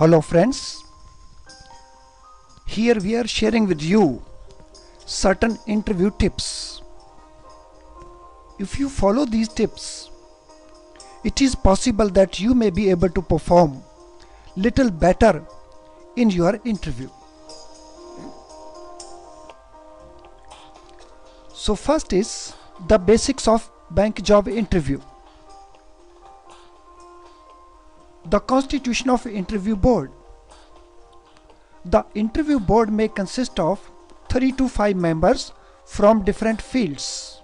Hello friends, here we are sharing with you certain interview tips. If you follow these tips, it is possible that you may be able to perform little better in your interview. So first is the basics of bank job interview. The constitution of interview board. The interview board may consist of 3 to 5 members from different fields.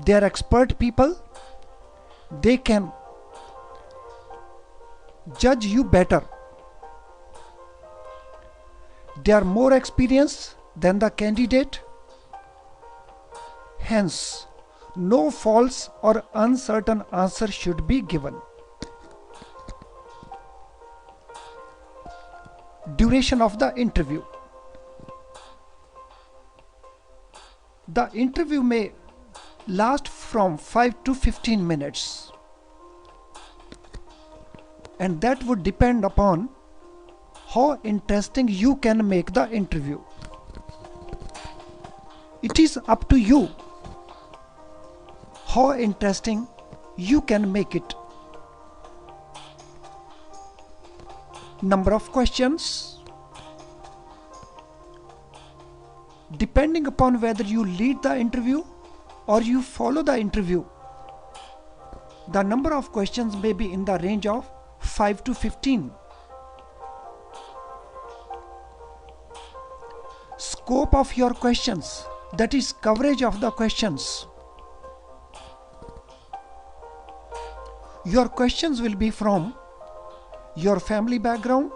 They are expert people. They can judge you better. They are more experienced than the candidate. Hence, no false or uncertain answer should be given. Duration of the interview. The interview may last from 5 to 15 minutes, and that would depend upon how interesting you can make the interview. It is up to you how interesting you can make it. Number of questions. Depending upon whether you lead the interview or you follow the interview, the number of questions may be in the range of 5 to 15. Scope of your questions, that is coverage of the questions. Your questions will be from your family background,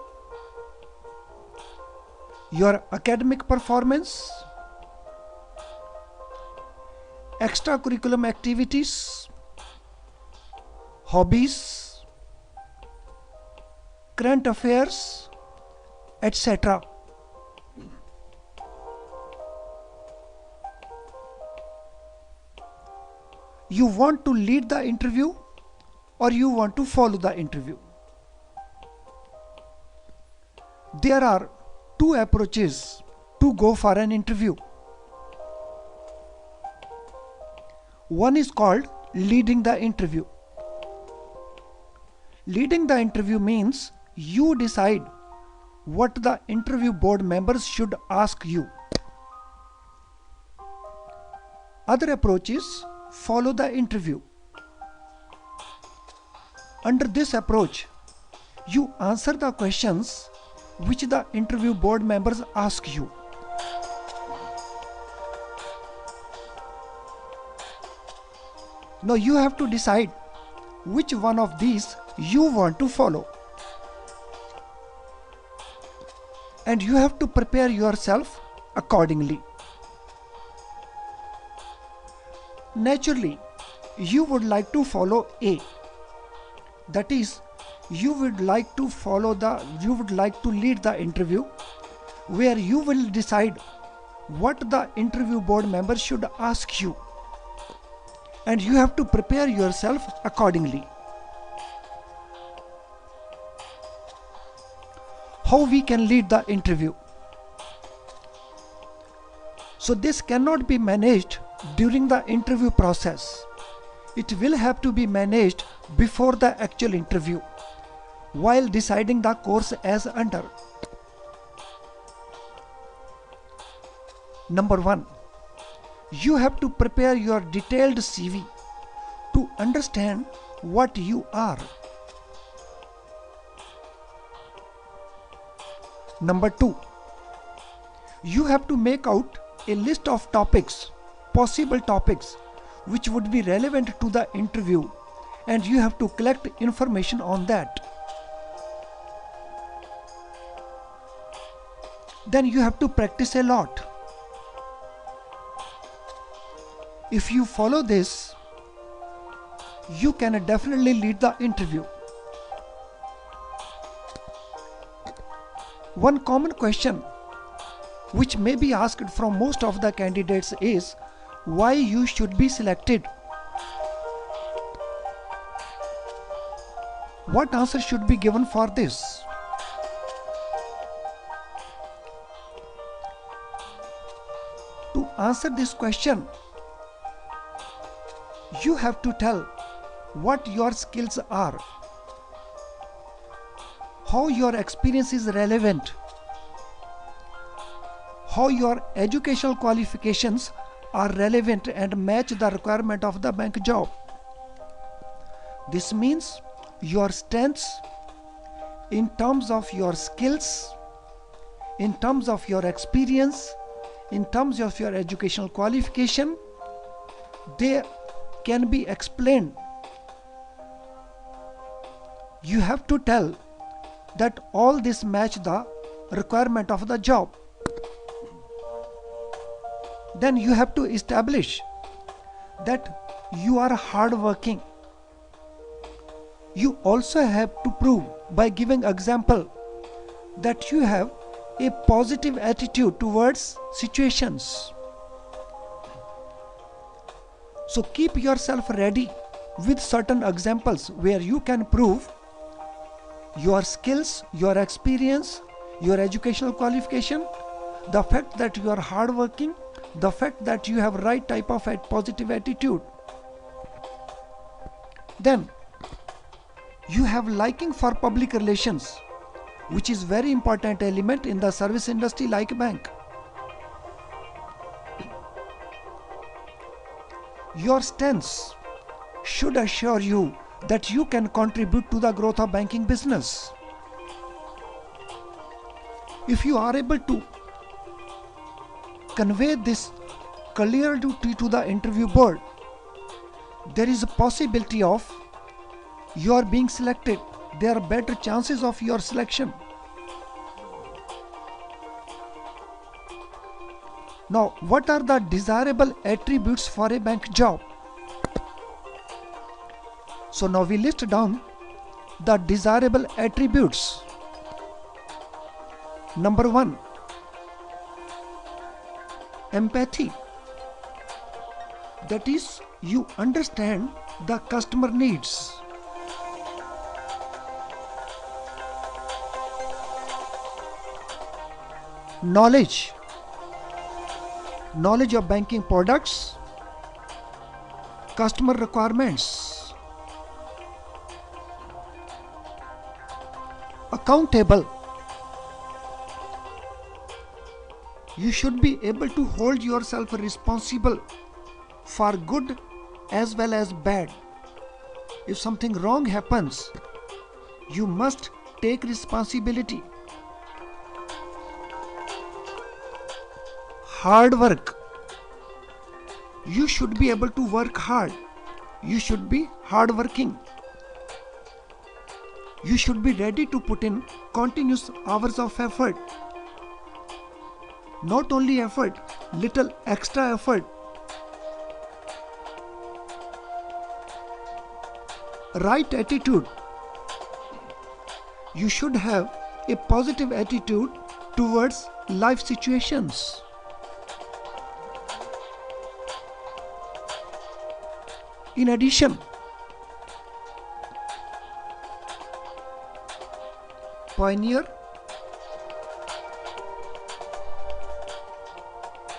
your academic performance, extracurriculum activities, hobbies, current affairs, etc. You want to lead the interview or you want to follow the interview? There are two approaches to go for an interview. One is called leading the interview. Leading the interview means you decide what the interview board members should ask you. Other approach is follow the interview. Under this approach, you answer the questions which the interview board members ask you. Now you have to decide which one of these you want to follow. And you have to prepare yourself accordingly. Naturally, you would like to follow A. That is, you would like to lead the interview where you will decide what the interview board member should ask you, and you have to prepare yourself accordingly. How we can lead the interview? So this cannot be managed during the interview process. It will have to be managed before the actual interview, while deciding the course as under. Number 1. You have to prepare your detailed CV to understand what you are. Number 2. You have to make out a list of topics, possible topics, which would be relevant to the interview, and you have to collect information on that. Then you have to practice a lot. If you follow this, you can definitely lead the interview. One common question which may be asked from most of the candidates is why you should be selected. What answer should be given for this? To answer this question, you have to tell what your skills are, how your experience is relevant, how your educational qualifications are relevant and match the requirement of the bank job. This means your strengths in terms of your skills, in terms of your experience, in terms of your educational qualification, they can be explained. You have to tell that all this match the requirement of the job. Then you have to establish that you are hardworking. You also have to prove by giving example that you have a positive attitude towards situations. So keep yourself ready with certain examples where you can prove your skills, your experience, your educational qualification, the fact that you are hardworking, the fact that you have right type of positive attitude. Then you have liking for public relations, which is very important element in the service industry like bank. Your strengths should assure you that you can contribute to the growth of banking business. If you are able to convey this clearly to the interview board, there is a possibility of your being selected. There are better chances of your selection. Now, what are the desirable attributes for a bank job? So now we list down the desirable attributes. Number 1, empathy. That is, you understand the customer needs. Knowledge of banking products, customer requirements. Accountable. You should be able to hold yourself responsible for good as well as bad. If something wrong happens, you must take responsibility. Hard work. You should be able to work hard. You should be hardworking. You should be ready to put in continuous hours of effort. Not only effort, little extra effort. Right attitude. You should have a positive attitude towards life situations. In addition, pioneer,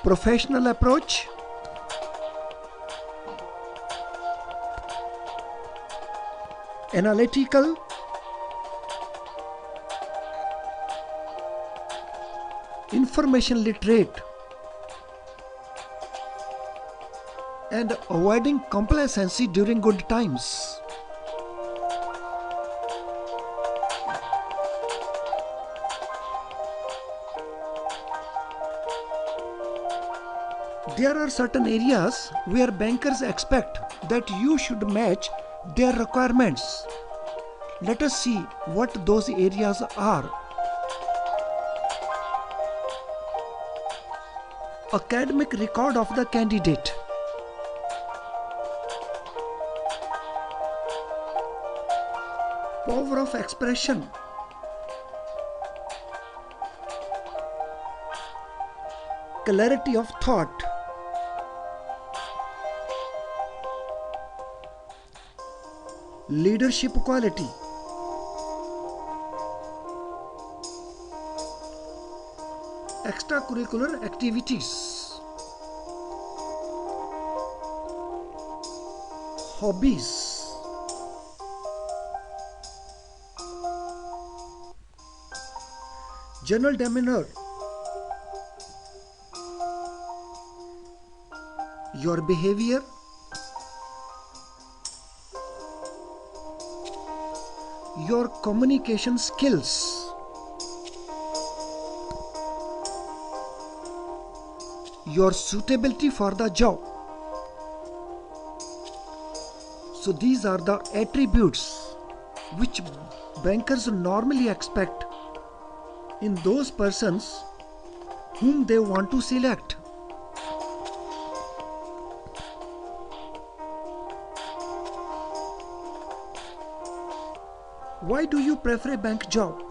professional approach, analytical, information literate, and avoiding complacency during good times. There are certain areas where bankers expect that you should match their requirements. Let us see what those areas are. Academic record of the candidate. Power of expression. Clarity of thought. Leadership quality. extracurricular activities, hobbies, general demeanor, your behavior, your communication skills, your suitability for the job. So these are the attributes which bankers normally expect in those persons whom they want to select. Why do you prefer a bank job?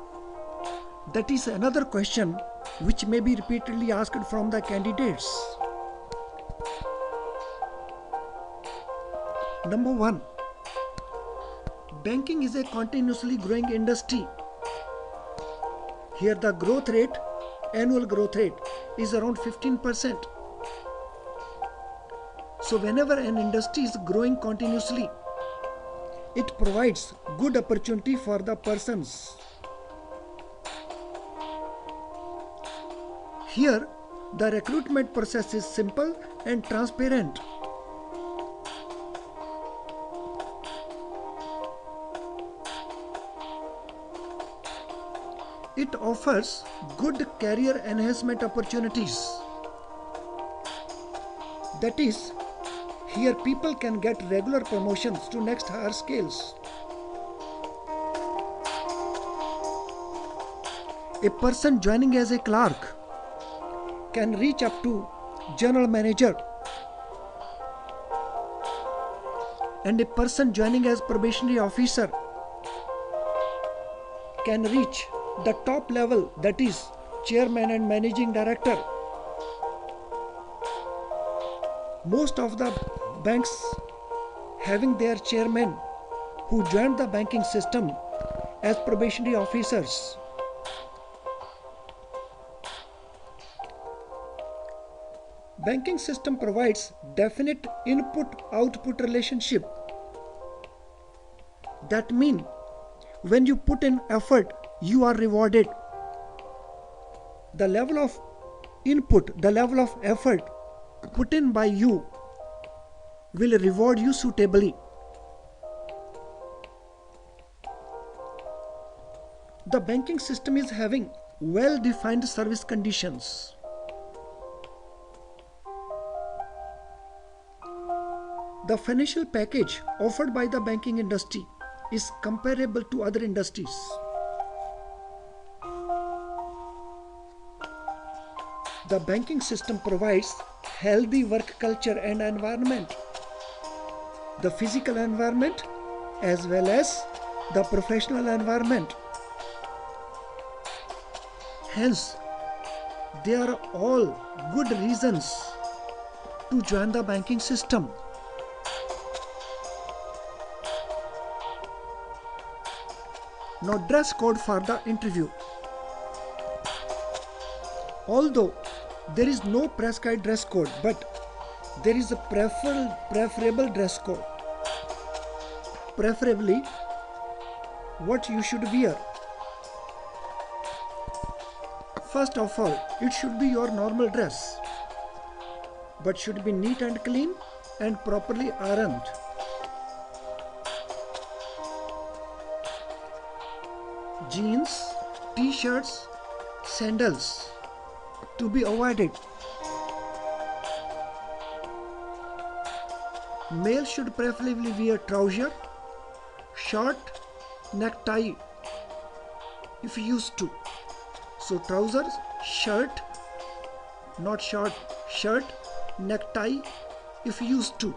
That is another question which may be repeatedly asked from the candidates. Number 1. Banking is a continuously growing industry. Here the growth rate, annual growth rate, is around 15%. So whenever an industry is growing continuously, it provides good opportunity for the persons. Here, the recruitment process is simple and transparent. It offers good career enhancement opportunities. That is, here people can get regular promotions to next higher scales. A person joining as a clerk can reach up to general manager, and a person joining as probationary officer can reach the top level, that is chairman and managing director. Most of the banks having their chairmen who joined the banking system as probationary officers. Banking system provides definite input-output relationship. That means when you put in effort, you are rewarded. The level of input, the level of effort put in by you will reward you suitably. The banking system is having well-defined service conditions. The financial package offered by the banking industry is comparable to other industries. The banking system provides healthy work culture and environment, the physical environment as well as the professional environment. Hence, they are all good reasons to join the banking system. Now, dress code for the interview. Although there is no prescribed dress code, but there is a preferable dress code. Preferably, what you should wear. First of all, it should be your normal dress, but should be neat and clean and properly ironed. Jeans, t-shirts, sandals to be avoided. Male should preferably wear trouser, shirt, necktie if used to. So trousers, shirt, not short, shirt, necktie if used to.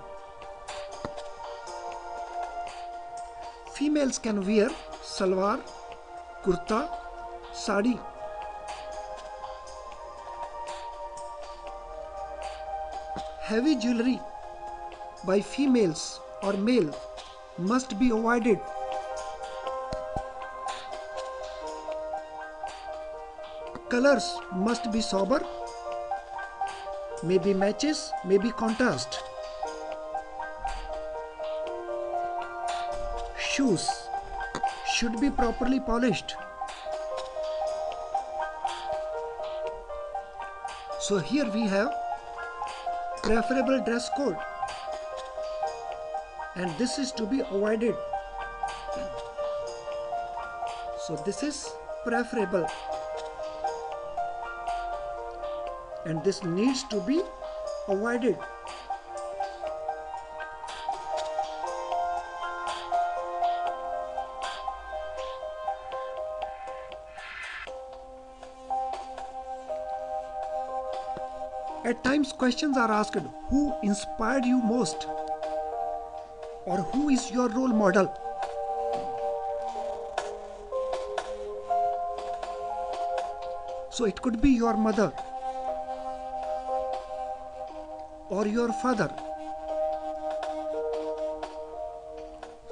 Females can wear salwar, kurta, sari. Heavy jewelry by females or male must be avoided. colors must be sober, maybe matches, maybe contrast. Shoes should be properly polished. So here we have preferable dress code, and this is to be avoided. So this is preferable, and this needs to be avoided. At times questions are asked, who inspired you most? Or who is your role model? So it could be your mother, or your father,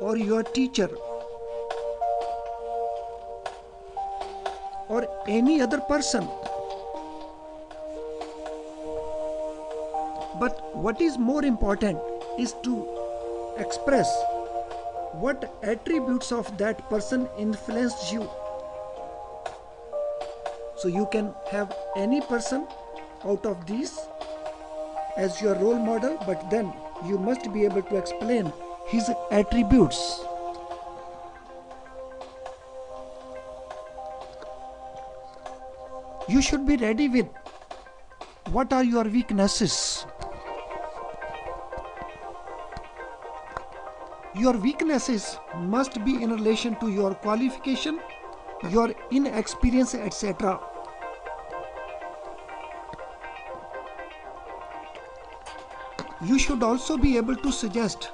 or your teacher, or any other person. But what is more important is to express what attributes of that person influenced you. So you can have any person out of these as your role model, but then you must be able to explain his attributes. You should be ready with what are your weaknesses. Your weaknesses must be in relation to your qualification, your inexperience, etc. You should also be able to suggest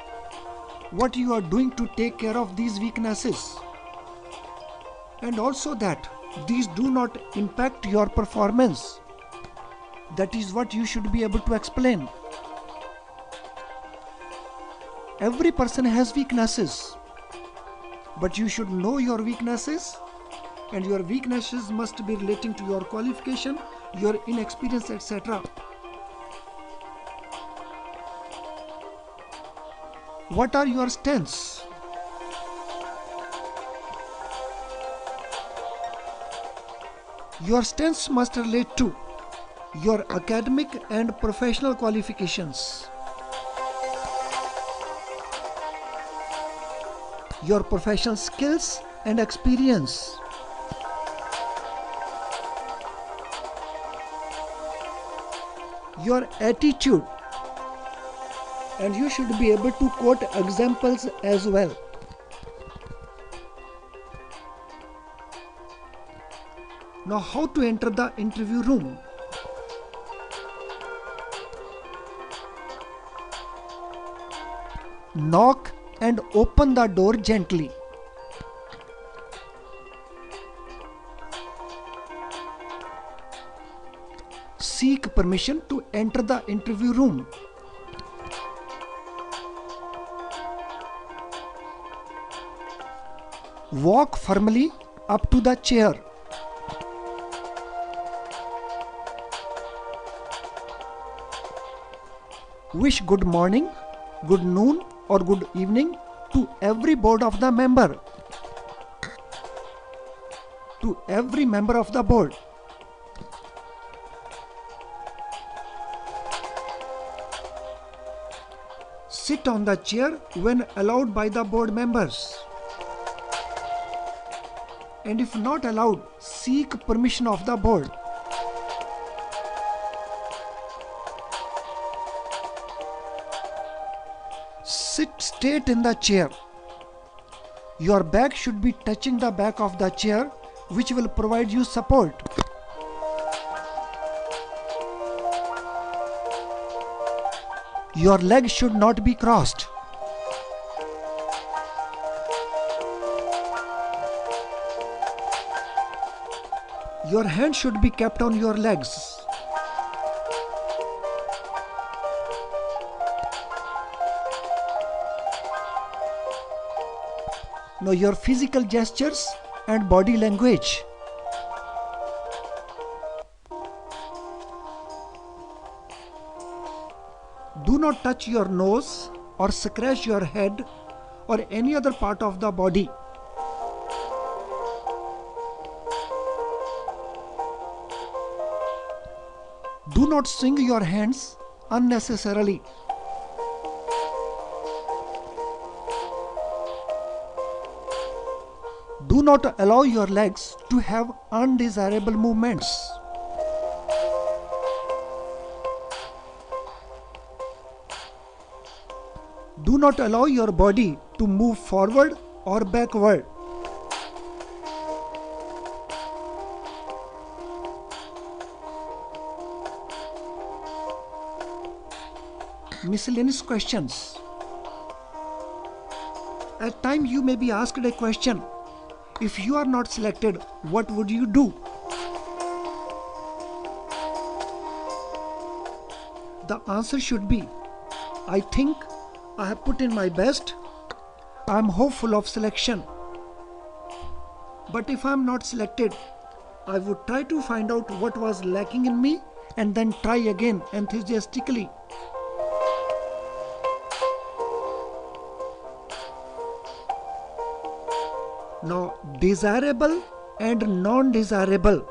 what you are doing to take care of these weaknesses, and also that these do not impact your performance. That is what you should be able to explain. Every person has weaknesses, but you should know your weaknesses, and your weaknesses must be relating to your qualification, your inexperience, etc. What are your strengths? Your strengths must relate to your academic and professional qualifications, your professional skills and experience, your attitude, and you should be able to quote examples as well. Now, how to enter the interview room? Knock and open the door gently. Seek permission to enter the interview room. Walk firmly up to the chair. Wish good morning, good noon, or good evening to every board of the member. To every member of the board. Sit on the chair when allowed by the board members. And if not allowed, seek permission of the board. Sit straight in the chair. Your back should be touching the back of the chair, which will provide you support. Your legs should not be crossed. Your hand should be kept on your legs. Now your physical gestures and body language. Do not touch your nose or scratch your head or any other part of the body. Do not swing your hands unnecessarily. Do not allow your legs to have undesirable movements. Do not allow your body to move forward or backward. Miscellaneous questions. At times you may be asked a question. If you are not selected, what would you do? The answer should be, I think I have put in my best. I am hopeful of selection. But if I am not selected, I would try to find out what was lacking in me and then try again enthusiastically. Now, desirable and non-desirable.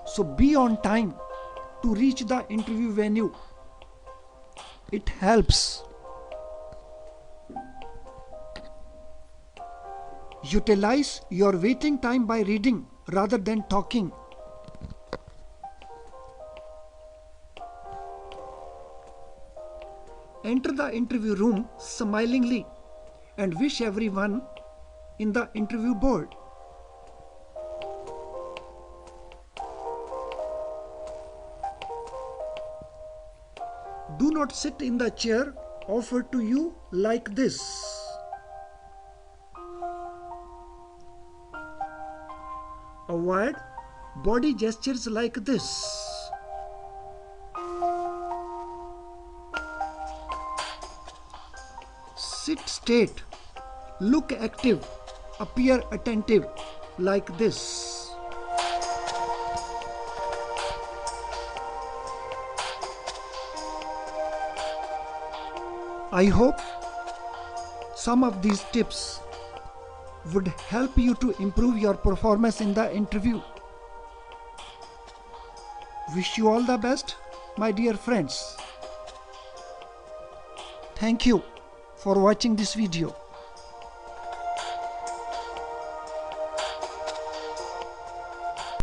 So be on time to reach the interview venue. It helps. Utilize your waiting time by reading rather than talking. Enter the interview room smilingly and wish everyone in the interview board. Do not sit in the chair offered to you like this. Avoid body gestures like this. Sit straight, look active, appear attentive like this. I hope some of these tips would help you to improve your performance in the interview. Wish you all the best, my dear friends. Thank you for watching this video.